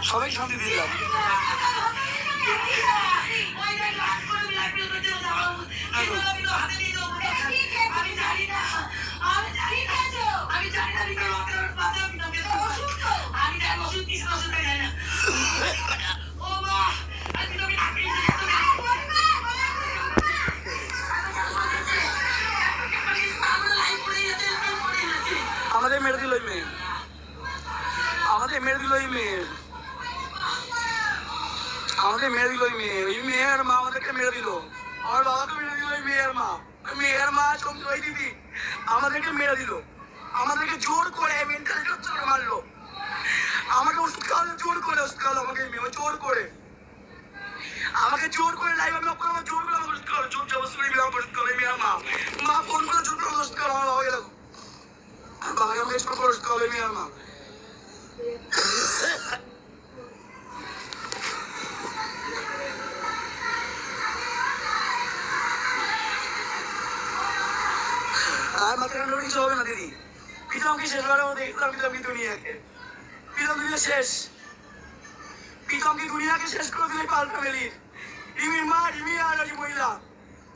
সবাই শান্তি দিলাম। আমাদের মেরে দিল ওই মেয়ে, আমাদের মেরে দিল ওই মেয়ে, আমাদের মেরে দিল ওই মেয়ে, ওই মেয়ের মা আমাদেরকে মেরে দিল, আমার বাবাকে মেরে দিল ওই মেয়ের মা, ওই মেয়ের মা ওই দিদি আমাদেরকে মেরে দিল, আমাদেরকে জোর করে মেন্টাল টর্চার করে মারলো, আমাকে ওষুধ খাওয়ালো, জোর করে ওষুধ খাওয়ালো আমাকে মেয়ে, জোর করে আমাকে জোর করে লাইভ আমি জোর করে আমাকে ওষুধ খাওয়ালো, জোর জবরদস্তি করে আমাকে ওষুধ খাওয়ালো মেয়ের মা, মা ফোন করে জোর করে ওষুধ খাওয়ালো আমার বাবাকে, দেখো বাবাকে আমাকে জোর করে ওষুধ খাওয়ালো মেয়ের মা। আর মাথায় কান্ড কিছু হবে না দিদি, প্রীতমকে শেষ করার মধ্যে দেখলাম প্রীতমকে দুনিয়াকে, প্রীতম দুনিয়া শেষ, প্রীতমকে দুনিয়াকে শেষ করে দিলে পাল ফ্যামিলির, রিমির মা, রিমি আর ওই মহিলা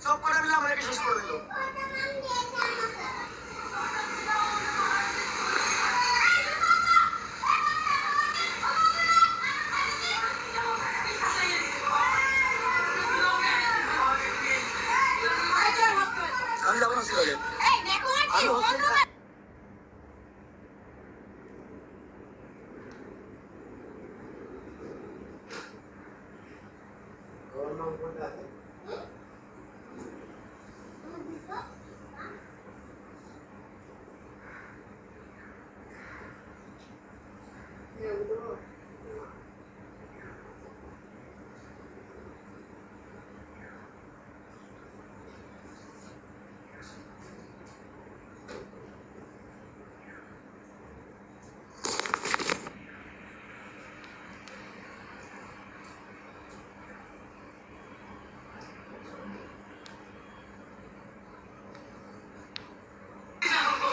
সব কটা মিলে আমাদেরকে শেষ করে দিল। আমি যাবো না সিরিয়ালে, আমি হসপিটালে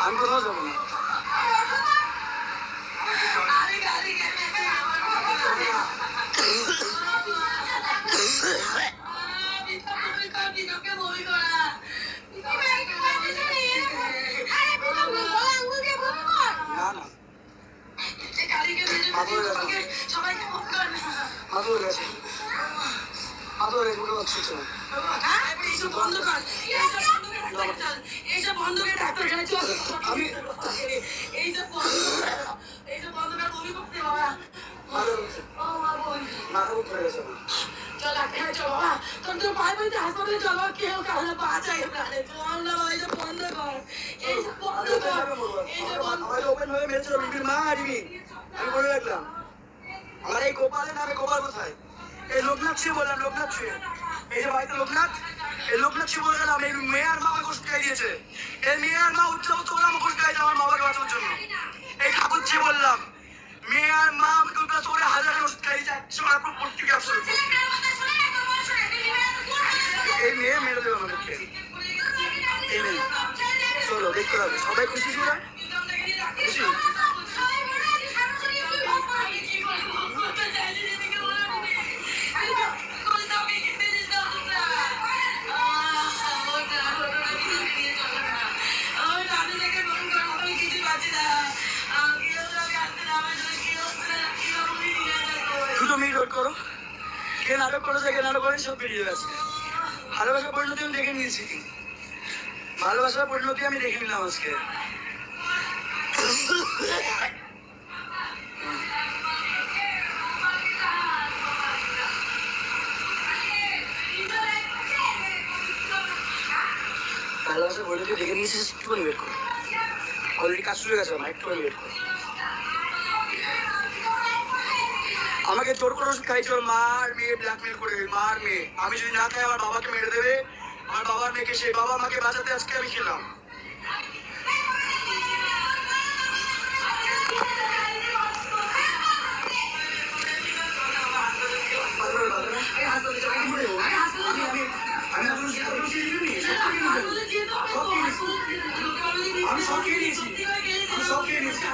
আমি কোথাও যাবো না। আমার এই গোপালের নামে, গোপাল কোথায়? এই লোকনাথ ছিল বললাম, লোকনাথ ছিল, এই যে বাড়িতে লোকনাথ, এই লোকনাথ ছিল বলে গেলাম, এই মেয়ের মা আমাকে ওষুধ খাইয়ে দিয়েছে, এই মেয়ের মা উচ্চবস্ত করে আমাকে ওষুধ খাইয়েছে আমার বাবাকে বাঁচানোর জন্য, এই ঠাকুর ছিল বললাম, মেয়ের মা আমাকে উচ্চবস্ত করে হাজার ওষুধ খাইয়েছে, একশো আমার প্রত্যেক ব্যবসা, এই মেয়ে মেরে দেবে আমাদেরকে, এই মেয়ে। চলো দেখতে হবে, সবাই খুশি ছিল, খুশি দুটো মিনিট ওয়েট করো, কে নাটক করেছে, কে নাটক করেন সব বেরিয়ে গেছে। ভালোবাসার পরিণতি আমি দেখে নিয়েছি, ভালোবাসার পরিণতি আমি দেখে নিলাম আজকে। ভালোবাসার পরিণতি দেখে নিয়েছিস, একটুখানি ওয়েট করো, অলরেডি কাজ শুরু হয়ে গেছে, আমার একটুখানি ওয়েট করো। আমাকে জোর করে ওষুধ খাইছে ওর মার মেয়ে, ব্ল্যাকমেল করে মার মেয়ে, আমি যদি না খাই আমার বাবাকে মেরে দেবে, আমার বাবার মেয়েকে, সেই বাবা মাকে বাঁচাতে আজকে আমি খেলাম। আমি সব খেয়ে নিয়েছি, আমি সব খেয়ে নিয়েছি।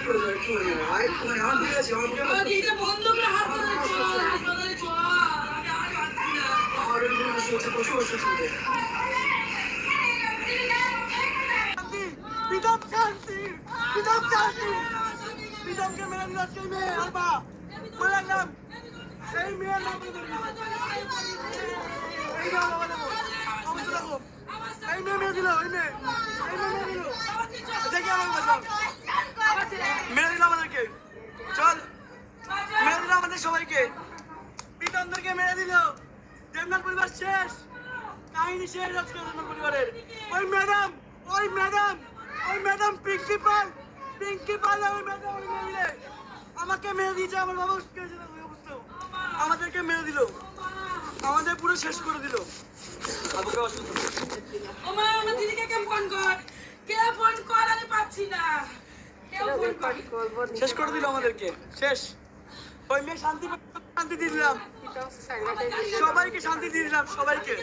করে দাও একটু আমার দিকে আছে আমার দিকে এটা বন্ধ করে হাসপাতালে চল আমার একটু বসে বসে শুনতে পিতাম শান্তি পিতাম শান্তি পিতামকে মেরে দিল আজকে মেয়ে আর মা বলে রাখলাম এই মেয়ের নাম এই নাম অবস্থা রাখো এই মেয়ে মেরে দিল এই মেয়ে মেরে দিল দেখি আমার বাঁচাও মেরে দিল আমাদেরকে চল মেরে দিল আমাদের সবাইকে পিতামদেরকে মেরে দিল দেবনাথ পরিবার শেষ কাহিনী শেষ আজকে দেবনাথ পরিবারের ওই ম্যাডাম পিঙ্কি পাল ওই ম্যাডাম ওই মেয়ে আমাকে মেরে দিয়েছে আমার বাবা আমাদেরকে মেরে দিল আমাদের পুরো শেষ করে দিল আমার দিদিকে কে ফোন কর আমি পাচ্ছি না শেষ করে দিল আমাদেরকে শেষ ওই মেয়ে শান্তি দিয়ে দিলাম সবাইকে শান্তি দিয়ে দিলাম সবাইকে